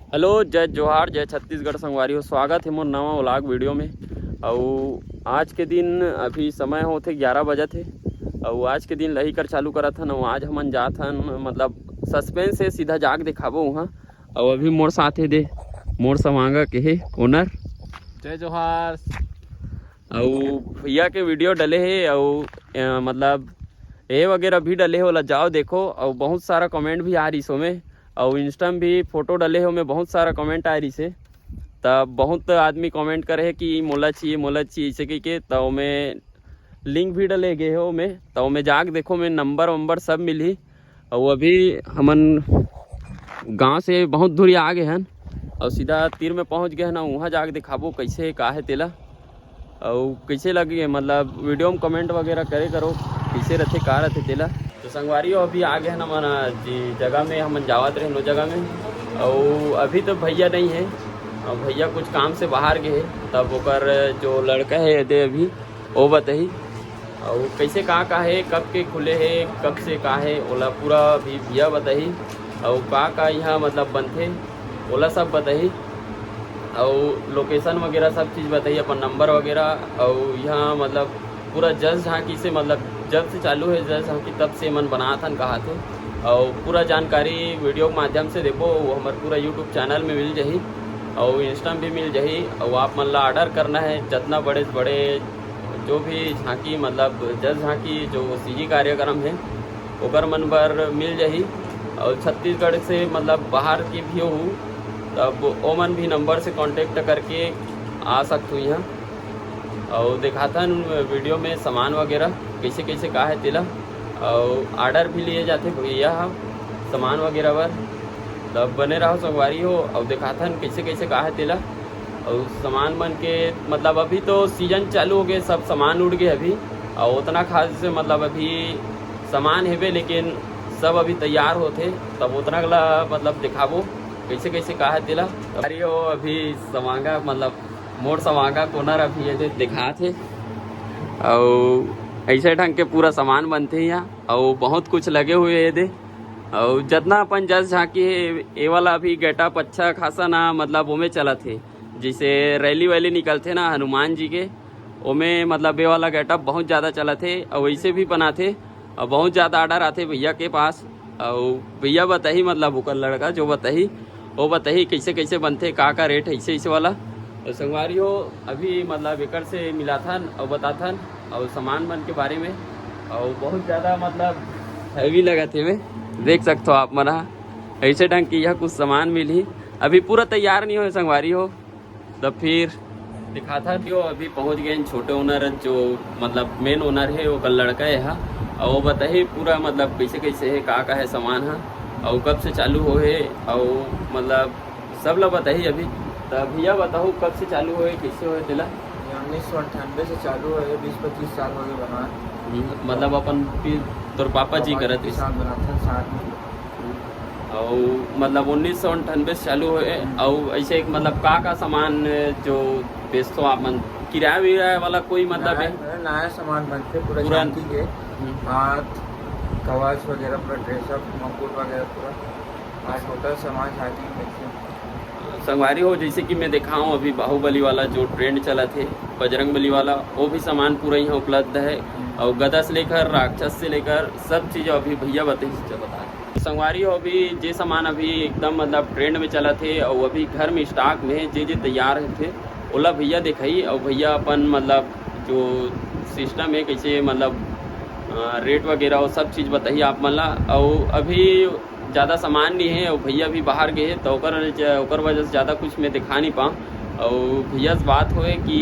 Hello, जय जोहार, जय छत्तीसगढ़ संगवारी हो। स्वागत है मोर नवा व्लॉग वीडियो में। और आज के दिन अभी समय होते 11 बजे थे और आज के दिन लही कर चालू करा था। आज हमन जात हन, मतलब सस्पेंस से सीधा जाग दिखाबो वहाँ। और अभी मोर साथ है दे मोर समांगा के है ओनर। जय जोहार। और भैया के वीडियो डले है और मतलब ये वगैरह भी डले होला, जाओ देखो। और बहुत सारा कमेंट भी आ रही सो में, और इंस्टा में भी फोटो डले हो में बहुत सारा कमेंट आ रही से। तब बहुत आदमी कमेंट करे है कि मोला चाहिए ऐसे के तो में लिंक भी डले गए हो में, तो में जाके देखो में नंबर वंबर सब मिली। और अभी हमन गांव से बहुत दूर आ गए हैं और सीधा तीर में पहुंच गए हैं ना। वहाँ जाके दिखाबो कैसे का है तेला और कैसे लगी, मतलब वीडियो में कमेंट वगैरह करे करो कैसे रहते का रहते तेला। तो संगवारी हो अभी आ गए हैं हमारा जी जगह में, हम जावत रहे नो जगह में। और अभी तो भैया नहीं है, और भैया कुछ काम से बाहर गए। तब ओकर जो लड़का है दे अभी वो बताई और कैसे का है, कब के खुले है, कब से का है ओला पूरा भी भैया बताई। और का यहाँ मतलब बनते ओला सब बताई, और लोकेशन वगैरह सब चीज़ बताइए, अपन नंबर वगैरह। और यहाँ मतलब पूरा जस झांकी से, मतलब जब से चालू है जस झांकी तब से मन बना था कहा थे। और पूरा जानकारी वीडियो के माध्यम से देखो, वो हमारे पूरा यूट्यूब चैनल में मिल जाही और इंस्टा में भी मिल जाही। और आप मन ला ऑर्डर करना है जितना बड़े से बड़े जो भी झांकी, मतलब जस झांकी जो सीजी कार्यक्रम है ओकर मन पर मिल जाही। और छत्तीसगढ़ से मतलब बाहर की भी हो तब ओमन भी नंबर से कांटेक्ट करके आ सकते हो यहाँ। और दिखाता वीडियो में सामान वगैरह कैसे कैसे का है तेला। और ऑर्डर भी लिए जाते भैया सामान वगैरह पर। तब बने रहो संगवारी हो और दिखाता कैसे कैसे का है तेला। और सामान बन के मतलब अभी तो सीजन चालू हो गए, सब सामान उड़ गए अभी। और उतना खास से मतलब अभी सामान है लेकिन सब अभी तैयार होते, तब उतना गला मतलब दिखाबो कैसे कैसे का है तेला। अरे वो अभी समांगा मतलब मोर समांगा कोनर अभी ये दिखा थे। और ऐसे ढंग के पूरा सामान बनते हैं यहाँ और बहुत कुछ लगे हुए है दे। और जितना अपन जस झांकी है ये वाला अभी गेटअप अच्छा खासा ना, मतलब वो में चला थे जैसे रैली वैली निकलते ना हनुमान जी के, ओमें मतलब ये वाला गेटअप बहुत ज़्यादा चला थे। और वैसे भी बनाते और बहुत ज़्यादा ऑर्डर आते भैया के पास। और भैया बताही मतलब ओकर लड़का जो बताही वो बताही कैसे कैसे बनते का रेट है ऐसे ऐसे वाला। और संगवारी हो अभी मतलब एकर से मिला था और बताथा और सामान बन के बारे में। और बहुत ज़्यादा मतलब हैवी लगा थे वे, देख सकते हो आप मना ऐसे ढंग की यह कुछ सामान मिली। अभी पूरा तैयार नहीं हो संगवारी हो, तब फिर दिखाता जो अभी पहुंच गए छोटे ओनर जो मतलब मेन ओनर है वो कल लड़का है। और वो बताइए पूरा मतलब कैसे कैसे है का है सामान है और कब से चालू हो है और मतलब सब लोग बताइए अभी। तब भैया बताओ कब से चालू हो है कैसे हो तेला। 1998 से चालू है, 20-25 साल हो गए बना। मतलब अपन तोर पापा जी करत है साथ बनाते हैं साथ में। और मतलब 1998 से चालू है। और ऐसे एक मतलब का सामान जो बेचते हो आप मन, किराया विराया वाला कोई मतलब है? नया सामान बनते पूरा झांकी के, हाथ कवच वगैरह पूरा ड्रेसअप मुकुट वगैरह पूरा आज टोटल सामान झांकी में संगवारी हो। जैसे कि मैं देखा हूँ अभी बाहुबली वाला जो ट्रेंड चला थे, बजरंग बली वाला, वो भी सामान पूरा यहाँ उपलब्ध है। और गदा से लेकर राक्षस से लेकर सब चीज़ अभी भैया बता संगवारी हो। अभी जे सामान अभी एकदम मतलब ट्रेंड में चला थे और अभी घर में स्टॉक में जे तैयार थे ओला भैया दिखाई। और भैया अपन मतलब जो सिस्टम है कैसे मतलब रेट वगैरह वो सब चीज़ बताइए आप मतलब। और अभी ज़्यादा सामान नहीं है और भैया भी बाहर गए तो ओकर वजह से ज़्यादा कुछ मैं दिखा नहीं पाऊँ। और भैया से बात होए कि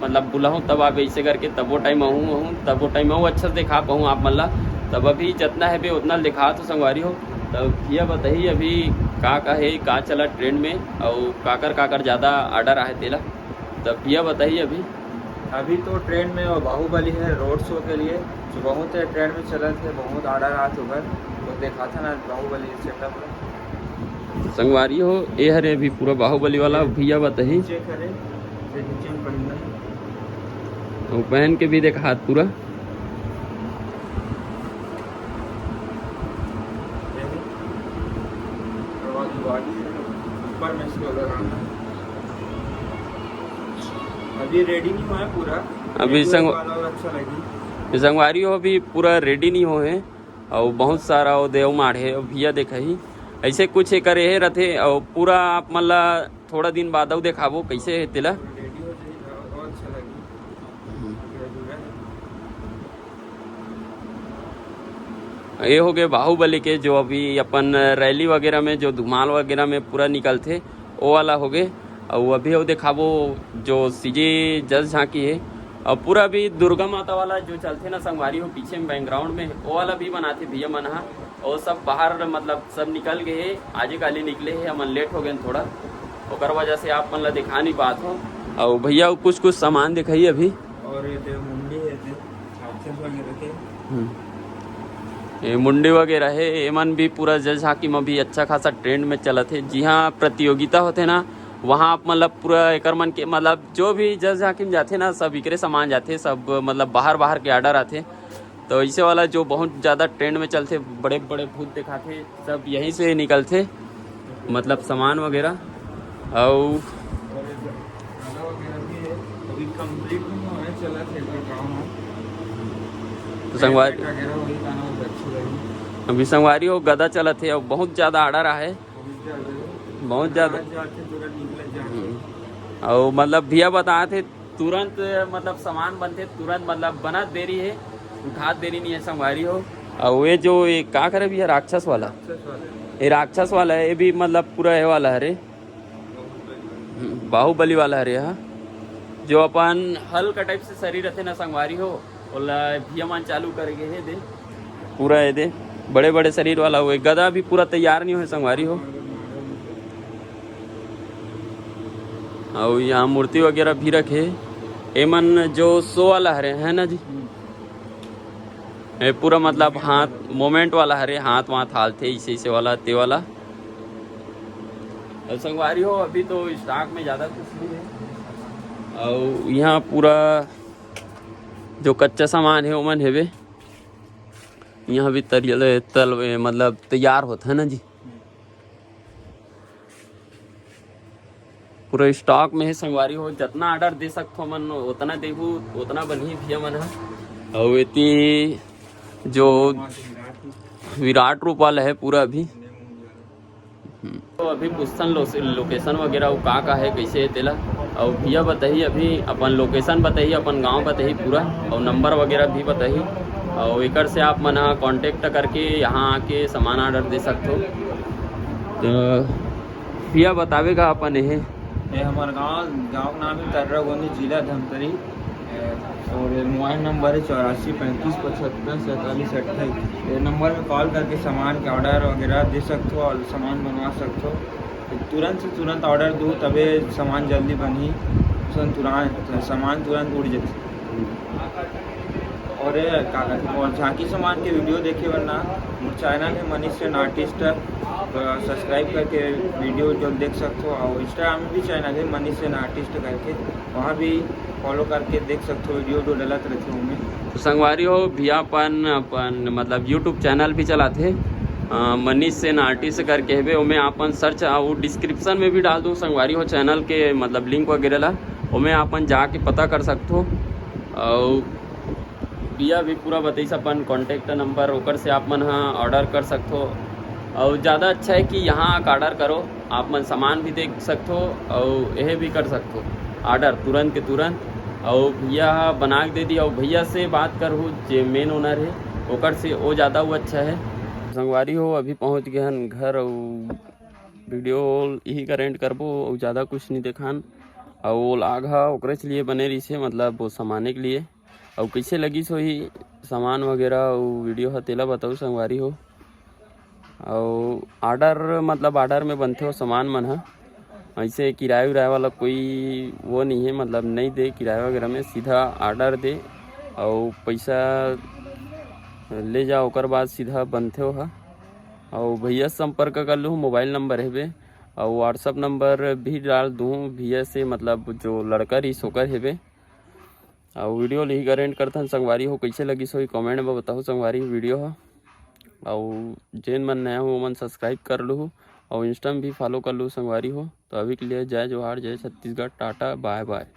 मतलब बुलाऊँ तब आप ऐसे करके तब वो टाइम आहूँ तब वो टाइम आहूँ अच्छा से दिखा पाऊँ आप मतलब। तब अभी जितना है भी उतना दिखा तो संगवारी हो। तब भैया बताइए अभी का है का चला ट्रेंड में और काकर ज़्यादा ऑर्डर आए तेला। तब भैया बताइए अभी तो ट्रेंड में वो बाहुबली है रोड शो के लिए जो बहुत ट्रेंड में चला थे, बहुत ऑर्डर आ चुका तो देखा था ना बाहुबली सेटअप संगवारी हो। ये हरे अभी पूरा बाहुबली वाला भैया बताइए पहन के भी देखा हाथ पूरा नंबर में इसको लगाना। अभी रेडी नहीं हुआ है पूरा, अभी अच्छा लगी संगवारी हो अभी पूरा रेडी नहीं हो है और बहुत सारा वो देव माढ़ है और भैया देखा ही ऐसे कुछ एक रहे रहते और पूरा आप मतलब थोड़ा दिन बाद देखाबो कैसे है तेला। रेडी हो जाए बहुत अच्छा लगी। ये हो गए बाहुबली के जो अभी अपन रैली वगैरह में जो धुमाल वगैरह में पूरा निकलते वो वाला हो गए और अभी वो दिखाबो जो सीजे जज झांकी है और पूरा भी दुर्गा माता वाला जो चलते ना संगवारी हो पीछे में बैकग्राउंड में वो वाला भी बनाते भैया मन हा और सब बाहर मतलब सब निकल गए है आजे काली निकले है हमन लेट हो गए थोड़ा और वजह से आप मन ला दिखा नहीं पात हो और भैया कुछ कुछ सामान दिखाइए अभी। और ये मुंडी है वगैरह के ये मुंडी वगैरह है ये मन भी पूरा जज हाकी में भी अच्छा खासा ट्रेंड में चला थे। जी हाँ प्रतियोगिता होते ना वहाँ आप मतलब पूरा एक मन के मतलब जो भी जज हाकिम जाते ना सब इकरे सामान जाते सब मतलब बाहर के आर्डर आते तो ऐसे वाला जो बहुत ज़्यादा ट्रेंड में चलते बड़े बड़े भूत दिखाते सब यहीं से निकलते मतलब सामान वगैरह और संगवारी अभी संगवारी हो गदा चला थे और बहुत ज़्यादा आर्डर आ है बहुत ज़्यादा और मतलब भैया बताए थे तुरंत मतलब सामान बनते तुरंत मतलब बना देरी है उठा देरी नहीं है संगवारी हो। और ये जो ये क्या करे भैया राक्षस वाला ये राक्षस वाला है ये भी मतलब पूरा ये वाला है रे बाहुबली वाला है रे हाँ जो अपन हल्का टाइप से शरीर रहते ना संगवारी हो भैया मान चालू करेंगे है दे पूरा है दे बड़े बड़े शरीर वाला हुए गदा भी पूरा तैयार नहीं हो संगवारी हो। और यहाँ मूर्ति वगैरह भी रखे एमन जो सो वाला हरे है ना जी ये पूरा मतलब हाथ मोमेंट वाला हरे हाथ वाथ हालते इसे वाला ते वाला और संगवारी हो अभी तो स्टॉक में ज़्यादा कुछ नहीं है। और यहाँ पूरा जो कच्चा सामान है ओमन है यहाँ भी तल मतलब तैयार होता है ना जी पूरा स्टॉक में है संगवारी हो जितना ऑर्डर दे सकते मन उतना देहू उतना बनी भैया मन और इतनी जो विराट रूप वाला है पूरा अभी तो अभी पुस्तन लोकेशन वगैरह वो का है कैसे है तेला और भैया बताइए अभी अपन लोकेशन बताइए अपन गांव बताइए पूरा और नंबर वगैरह भी बताइए और एक से आप मना कांटेक्ट करके यहाँ आके सामान ऑर्डर दे सकते हो। तो भैया बतावेगा अपन ये हमारा गाँव नाम है तर्रागोंदी जिला धमतरी और मोबाइल नंबर है 8435754728। ये नंबर में कॉल करके सामान के ऑर्डर वगैरह दे सकते हो और सामान बनवा सकते हो। तुरंत से तुरंत ऑर्डर दो तबे सामान जल्दी बनी तुरंत सामान तुरंत उड़ जाते। और झांकी सामान के वीडियो देखे वरना चैनल है मनीष सेन आर्टिस्ट सब्सक्राइब करके वीडियो जो देख सकते हो और इंस्टाग्राम में भी चैनल है मनीष सेन आर्टिस्ट करके वहाँ भी फॉलो करके देख सकते हो वीडियो जो डलत रहते हो उनमें। तो संगवारी हो भैया अपन मतलब यूट्यूब चैनल भी चलाते मनीष सेन आर्टिस्ट करके है उमें अपन सर्च और डिस्क्रिप्शन में भी डाल दूँ संगवारी हो चैनल के मतलब लिंक वगैरह ला उमें अपन जाके पता कर सकते हो। और भैया भी पूरा बताइए अपन कॉन्टेक्ट नंबर ओकर से आप मन हाँ ऑर्डर कर सकते हो और ज़्यादा अच्छा है कि यहाँ आकर ऑर्डर करो आप मन सामान भी देख सकते हो और यह भी कर सकते हो ऑर्डर तुरंत के तुरंत। और भैया बना के दे दिया और भैया से बात करूँ जो मेन ओनर है ओकर से वो ज़्यादा वो अच्छा है। संगवारी हो अभी पहुँच गए हैं घर और वीडियो यही का रेंट करबो और ज़्यादा कुछ नहीं देखान और वो लाघा ओकरे के लिए बने रही से मतलब वो सामाने के लिए और कैसे लगी सो ही सामान वगैरह और वीडियो हतेला बताओ संगवारी हो। और ऑर्डर मतलब ऑर्डर में बनते हो सामान मन है ऐसे किराया विराया वाला कोई वो नहीं है मतलब नहीं दे किराया वगैरह में सीधा ऑर्डर दे और पैसा ले जाओ ओकर बाद सीधा बनते हो हा। और भैया संपर्क कर लूँ मोबाइल नंबर है बे और व्हाट्सअप नंबर भी डाल दूँ भैया से मतलब जो लड़का रही सोकर है बे और वीडियो यही करेंट करथन संगवारी हो कैसे लगी सो कमेंट में बताओ संगवारी वीडियो हो और जेन मन नया हो मन सब्सक्राइब कर लूँ और इंस्टा में भी फॉलो कर लो संगवारी हो। तो अभी के लिए जय जोहार, जय छत्तीसगढ़, टाटा बाय बाय।